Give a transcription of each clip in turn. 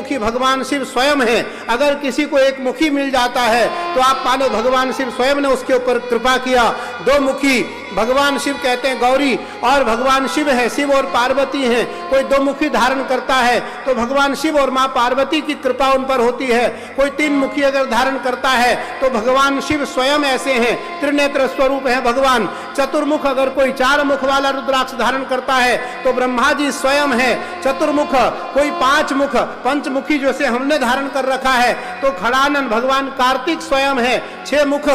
मुखी भगवान शिव स्वयं है। अगर किसी को एक मुखी मिल जाता है तो आप मानो भगवान शिव स्वयं ने उसके ऊपर कृपा किया। दो मुखी भगवान शिव कहते हैं गौरी और भगवान शिव है, शिव और पार्वती हैं। कोई दो मुखी धारण करता है तो भगवान शिव और माँ पार्वती की कृपा उन पर होती है। कोई तीन मुखी अगर धारण करता है तो भगवान शिव स्वयं ऐसे हैं, त्रिनेत्र स्वरूप है भगवान। चतुर्मुख अगर कोई चार मुख वाला रुद्राक्ष धारण करता है तो ब्रह्मा जी स्वयं है। चतुर्मुख कोई पांच मुख पंचमुखी जैसे हमने धारण कर रखा है तो खड़ानन भगवान कार्तिक स्वयं है। छह मुख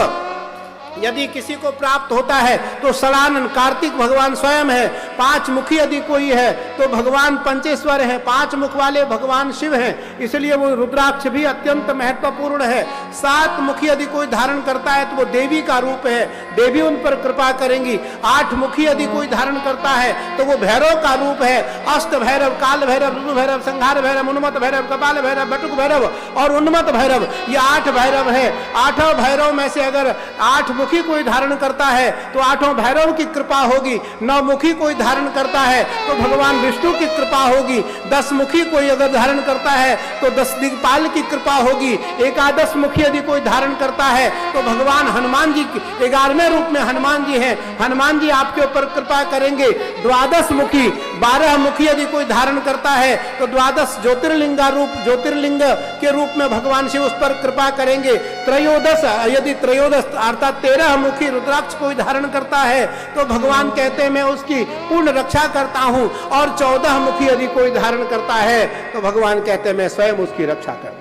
यदि किसी को प्राप्त होता है तो षडानन कार्तिक भगवान स्वयं है। पांच मुखी यदि कोई है तो भगवान पंचेश्वर है, पांच मुख वाले भगवान शिव हैं, इसलिए वो रुद्राक्ष भी अत्यंत महत्वपूर्ण है। सात मुखी यदि कोई धारण करता है तो वो देवी का रूप है, देवी उन पर कृपा करेंगी। आठ मुखी यदि कोई धारण करता है तो वो भैरव का रूप है। अष्ट भैरव, काल भैरव, रुद्र भैरव, संहार भैरव, उन्मत्त भैरव, कपाल भैरव, बटुक भैरव और उन्मत्त भैरव, ये आठ भैरव है। आठों भैरव में से अगर आठ मुखी कोई धारण करता है तो आठों भैरव की कृपा होगी। नौ मुखी कोई धारण करता है तो भगवान विष्णु की कृपा होगी। दस मुखी कोई अगर धारण करता है तो दस दिक्पाल की कृपा होगी। एकादश मुखी यदि कोई धारण करता है तो भगवान हनुमान जी 11वें रूप में हनुमान जी हैं, हनुमान जी आपके ऊपर कृपा करेंगे। द्वादश मुखी 12 मुखी यदि कोई धारण करता है तो द्वादश ज्योतिर्लिंगा रूप, ज्योतिर्लिंग के रूप में भगवान शिव उस पर कृपा करेंगे। त्रयोदश यदि त्रयोदश अर्थात 13 मुखी रुद्राक्ष कोई धारण करता है तो भगवान कहते हैं मैं उसकी पूर्ण रक्षा करता हूं। और 14 मुखी यदि कोई धारण करता है तो भगवान कहते हैं मैं स्वयं उसकी रक्षा करता हूं।